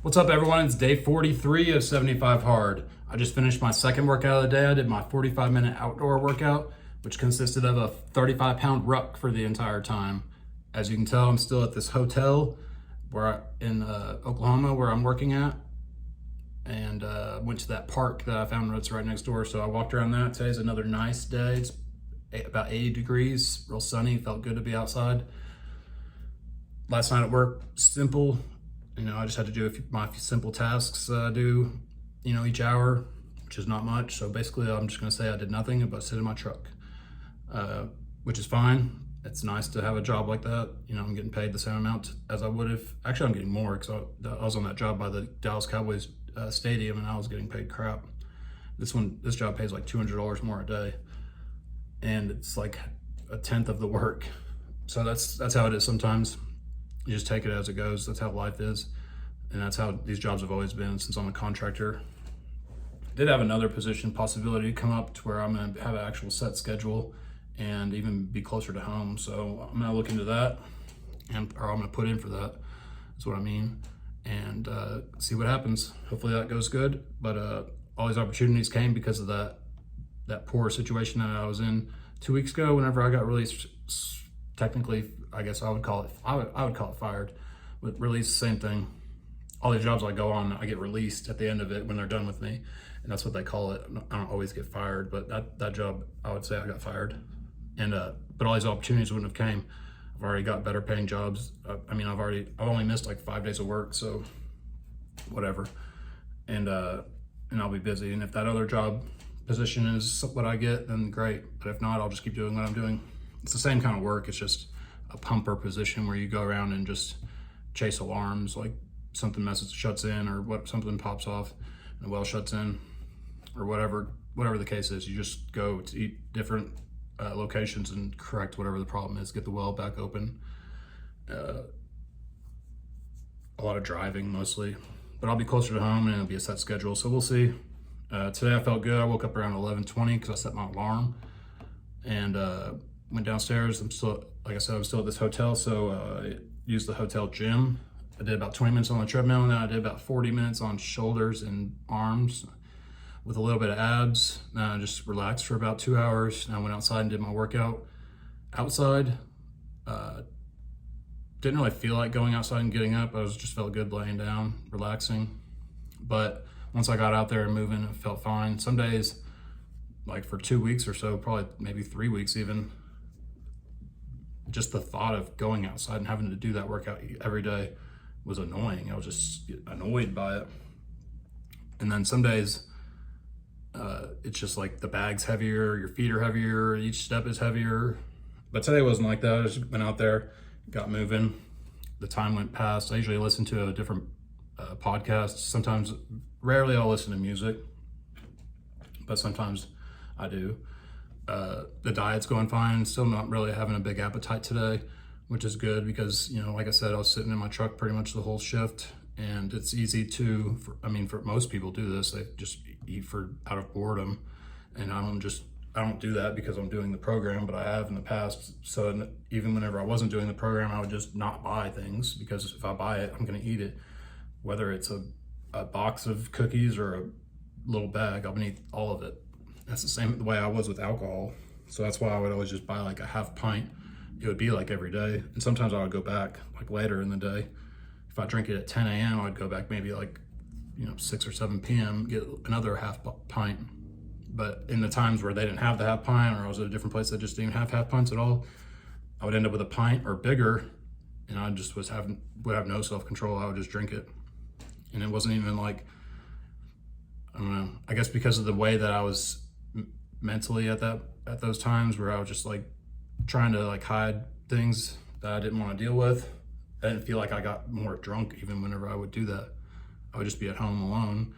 What's up, everyone? It's day 43 of 75 Hard. I just finished my second workout of the day. I did my 45-minute outdoor workout, which consisted of a 35-pound ruck for the entire time. As you can tell, I'm still at this hotel in Oklahoma where I'm working at, and went to that park that I found that's right next door. So I walked around that. Today's another nice day. It's about 80 degrees, real sunny. Felt good to be outside. Last night at work, simple. I just had to do my simple tasks that I do, each hour, which is not much. So basically, I'm just going to say I did nothing but sit in my truck, which is fine. It's nice to have a job like that. I'm getting paid the same amount as I would if, actually I'm getting more because I was on that job by the Dallas Cowboys stadium and I was getting paid crap. This job pays like $200 more a day, and it's like a tenth of the work. So that's how it is sometimes. You just take it as it goes. That's how life is. And that's how these jobs have always been since I'm a contractor. I did have another position possibility come up to where I'm going to have an actual set schedule and even be closer to home. So I'm going to look into that, or I'm going to put in for that. That's what I mean. And see what happens. Hopefully that goes good. But all these opportunities came because of that poor situation that I was in 2 weeks ago whenever I got released. Technically, I guess I would call it fired, but released, same thing. All these jobs I go on, I get released at the end of it when they're done with me, and that's what they call it. I don't always get fired, but that job, I would say I got fired. And but all these opportunities wouldn't have came. I've already got better paying jobs. I've only missed like 5 days of work, so whatever. And I'll be busy. And if that other job position is what I get, then great. But if not, I'll just keep doing what I'm doing. It's the same kind of work. It's just a pumper position where you go around and just chase alarms, like something shuts in, or something pops off and a well shuts in, or whatever the case is. You just go to different locations and correct whatever the problem is, get the well back open. A lot of driving mostly, but I'll be closer to home and it'll be a set schedule, so we'll see. Today I felt good. I woke up around 11:20 because I set my alarm and went downstairs. I'm still at this hotel, so I used the hotel gym. I did about 20 minutes on the treadmill, and then I did about 40 minutes on shoulders and arms with a little bit of abs. Then I just relaxed for about 2 hours, and I went outside and did my workout outside. Didn't really feel like going outside and getting up. Just felt good laying down, relaxing. But once I got out there and moving, it felt fine. Some days, like for 2 weeks or so, probably maybe 3 weeks even, just the thought of going outside and having to do that workout every day was annoying. I was just annoyed by it. And then some days, it's just like the bag's heavier, your feet are heavier, each step is heavier. But today wasn't like that. I just went out there, got moving. The time went past. I usually listen to a different podcast. Sometimes, rarely I'll listen to music, but sometimes I do. The diet's going fine. Still not really having a big appetite today, which is good because, like I said, I was sitting in my truck pretty much the whole shift, and it's easy for most people do this. They just eat out of boredom, and I don't do that because I'm doing the program, but I have in the past. So even whenever I wasn't doing the program, I would just not buy things, because if I buy it, I'm going to eat it. Whether it's a box of cookies or a little bag, I'm going to eat all of it. That's the same way I was with alcohol. So that's why I would always just buy like a half pint. It would be like every day. And sometimes I would go back like later in the day. If I drink it at 10 a.m., I'd go back maybe like, 6 or 7 p.m., get another half pint. But in the times where they didn't have the half pint, or I was at a different place that just didn't have half pints at all, I would end up with a pint or bigger, and I just would have no self-control. I would just drink it. And it wasn't even like, I don't know, I guess because of the way that I was mentally at those times, where I was just like trying to like hide things that I didn't want to deal with. I didn't feel like I got more drunk even whenever I would do that. I would just be at home alone,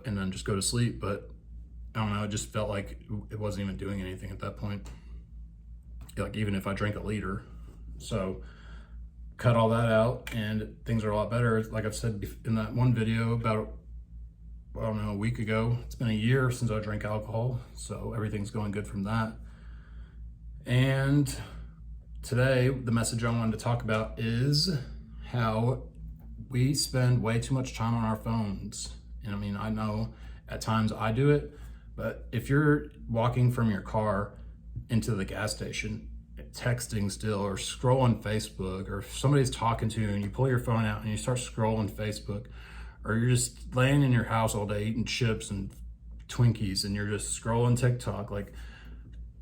and then just go to sleep. But I don't know, it just felt like it wasn't even doing anything at that point. Like even if I drank a liter. So cut all that out and things are a lot better. Like I've said in that one video about, I don't know, a week ago, it's been a year since I drank alcohol. So everything's going good from that. And today, the message I wanted to talk about is how we spend way too much time on our phones. And I mean, I know at times I do it, but if you're walking from your car into the gas station, texting still, or scrolling Facebook, or if somebody's talking to you and you pull your phone out and you start scrolling Facebook, or you're just laying in your house all day eating chips and Twinkies and you're just scrolling TikTok, like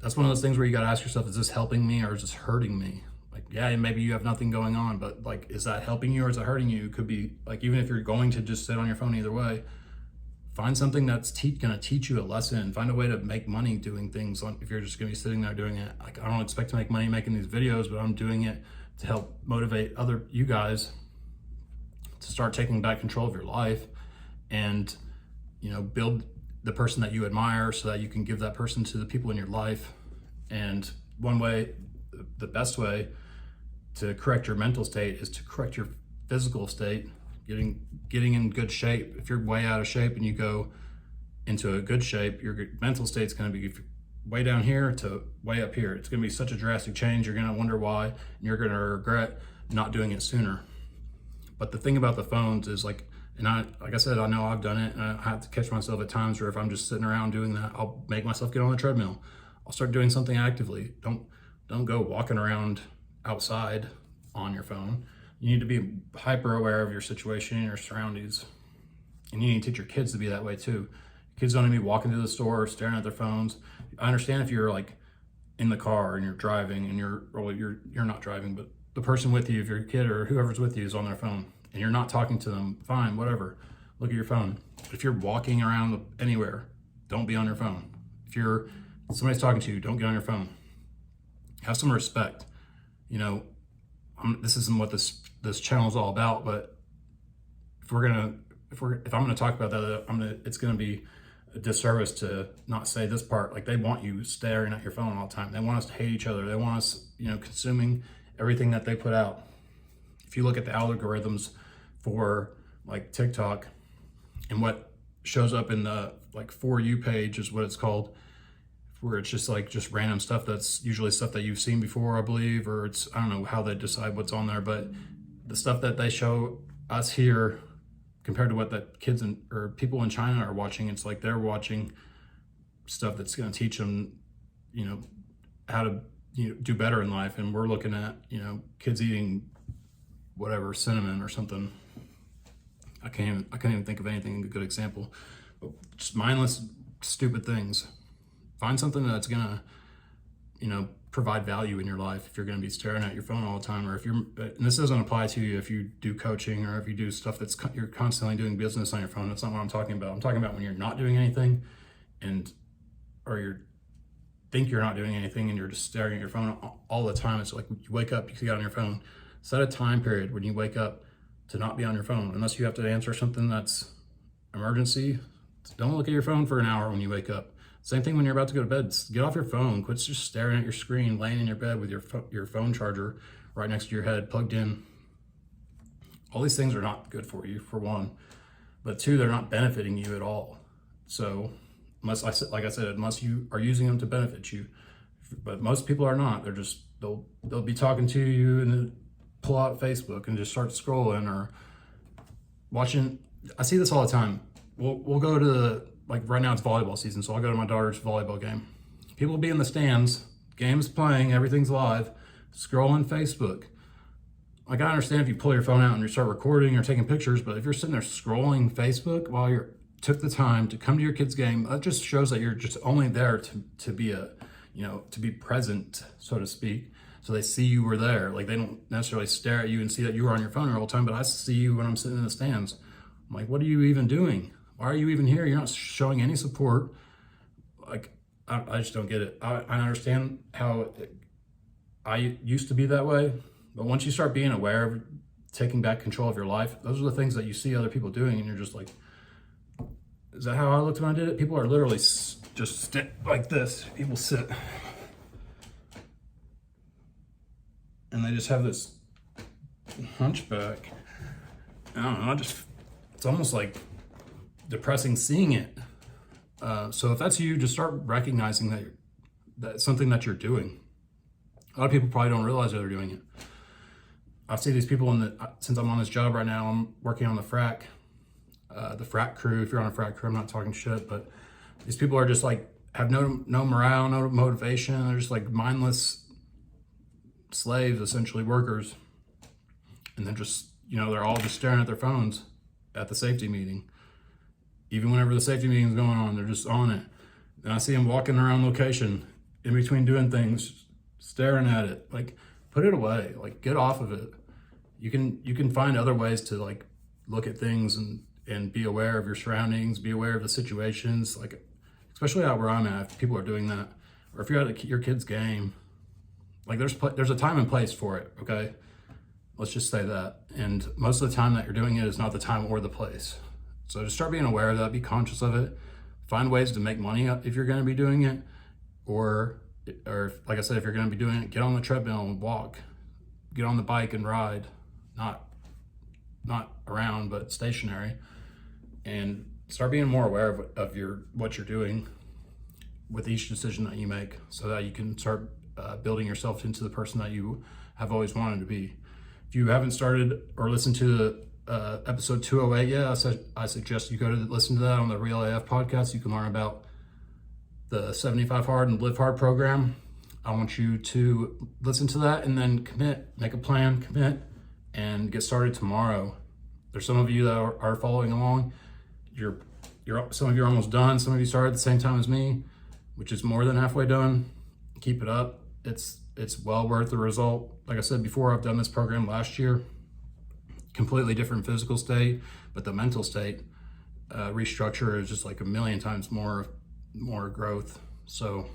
that's one of those things where you got to ask yourself, is this helping me or is this hurting me? Like, yeah, maybe you have nothing going on, but like, is that helping you or is it hurting you? It could be like, even if you're going to just sit on your phone, either way, find something that's gonna teach you a lesson. Find a way to make money doing things. If you're just gonna be sitting there doing it, like, I don't expect to make money making these videos, but I'm doing it to help motivate you guys to start taking back control of your life and, build the person that you admire so that you can give that person to the people in your life. And one way, the best way to correct your mental state is to correct your physical state, getting in good shape. If you're way out of shape and you go into a good shape, your mental state's going to be way down here to way up here. It's going to be such a drastic change. You're going to wonder why, and you're going to regret not doing it sooner. But the thing about the phones is like I said, I know I've done it, and I have to catch myself at times where if I'm just sitting around doing that, I'll make myself get on the treadmill. I'll start doing something actively. Don't go walking around outside on your phone. You need to be hyper aware of your situation and your surroundings. And you need to teach your kids to be that way too. Kids don't need to be walking to the store staring at their phones. I understand if you're like in the car and you're driving and you're not driving, but the person with you, if you're a kid or whoever's with you is on their phone and you're not talking to them, fine, whatever. Look at your phone. If you're walking around anywhere, don't be on your phone. If somebody's talking to you, don't get on your phone. Have some respect. This isn't what this channel is all about, but if I'm gonna talk about that, it's gonna be a disservice to not say this part. Like, they want you staring at your phone all the time. They want us to hate each other. They want us, consuming everything that they put out. If you look at the algorithms for like TikTok and what shows up in the like For You page is what it's called, where it's just random stuff that's usually stuff that you've seen before, I believe, or I don't know how they decide what's on there, but the stuff that they show us here compared to what that kids or people in China are watching, it's like they're watching stuff that's going to teach them, how to do better in life. And we're looking at, kids eating whatever, cinnamon or something. I can't even think of anything a good example, but just mindless, stupid things. Find something that's gonna, provide value in your life. If you're gonna be staring at your phone all the time, or and this doesn't apply to you if you do coaching or if you do stuff you're constantly doing business on your phone. That's not what I'm talking about. I'm talking about when you're not doing anything or you think you're not doing anything and you're just staring at your phone all the time. It's like you wake up, you get on your phone. Set a time period when you wake up to not be on your phone, unless you have to answer something that's emergency. Don't look at your phone for an hour when you wake up. Same thing when you're about to go to bed. Get off your phone. Quit just staring at your screen, laying in your bed with your phone charger right next to your head, plugged in. All these things are not good for you, for one. But two, they're not benefiting you at all. So unless you are using them to benefit you. But most people are not. They'll be talking to you and then pull out Facebook and just start scrolling or watching. I see this all the time. We'll go to like right now it's volleyball season, so I'll go to my daughter's volleyball game. People will be in the stands, game's playing, everything's live, scrolling Facebook. Like, I understand if you pull your phone out and you start recording or taking pictures, but if you're sitting there scrolling Facebook while you took the time to come to your kid's game, that just shows that you're just only there to be present, so to speak. So they see you were there. Like, they don't necessarily stare at you and see that you were on your phone all the time, but I see you when I'm sitting in the stands. I'm like, what are you even doing? Why are you even here? You're not showing any support. Like, I just don't get it. I understand how I used to be that way, but once you start being aware of taking back control of your life, those are the things that you see other people doing, and you're just like, is that how I looked when I did it? People are literally just sit like this. People sit. And they just have this hunchback. I don't know, it's almost like depressing seeing it. So if that's you, just start recognizing that that's something that you're doing. A lot of people probably don't realize that they're doing it. I see these people since I'm on this job right now, I'm working on the frac crew. If you're on a frac crew, I'm not talking shit, but these people are just like, have no morale, no motivation. They're just like mindless slaves, essentially workers. And they're just, they're all just staring at their phones at the safety meeting. Even whenever the safety meeting is going on, they're just on it. And I see them walking around location in between doing things, staring at it. Like, put it away. Like, get off of it. You can find other ways to like look at things and be aware of your surroundings, be aware of the situations. Like, especially out where I'm at, if people are doing that, or if you're at your kid's game, like there's a time and place for it. Okay, let's just say that. And most of the time that you're doing it is not the time or the place. So just start being aware of that. Be conscious of it. Find ways to make money if you're going to be doing it, or like I said, if you're going to be doing it, get on the treadmill and walk. Get on the bike and ride, not around, but stationary, and start being more aware of what you're doing with each decision that you make, so that you can start building yourself into the person that you have always wanted to be. If you haven't started or listened to episode 208 yet, I suggest you go to listen to that on the Real AF podcast. You can learn about the 75 Hard and Live Hard program. I want you to listen to that and then commit, make a plan, commit, and get started tomorrow. There's some of you that are following along. Some of you are almost done. Some of you started at the same time as me, which is more than halfway done. Keep it up. It's well worth the result. Like I said before, I've done this program last year. Completely different physical state, but the mental state restructure is just like a million times more growth. So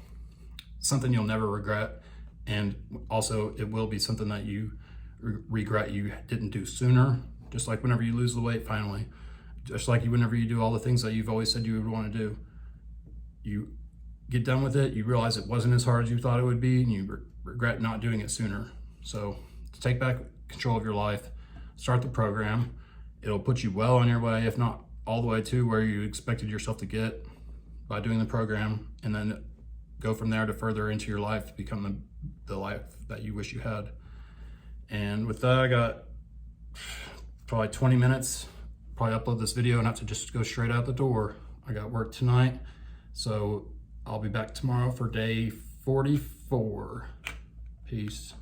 something you'll never regret, and also it will be something that you regret you didn't do sooner. Just like whenever you lose the weight finally, just like whenever you do all the things that you've always said you would want to do, you get done with it, you realize it wasn't as hard as you thought it would be, and you regret not doing it sooner. So to take back control of your life, start the program. It'll put you well on your way, if not all the way to where you expected yourself to get by doing the program, and then go from there to further into your life to become the life that you wish you had. And with that, I got probably 20 minutes. Probably upload this video and have to just go straight out the door. I got work tonight, so I'll be back tomorrow for day 44. Peace.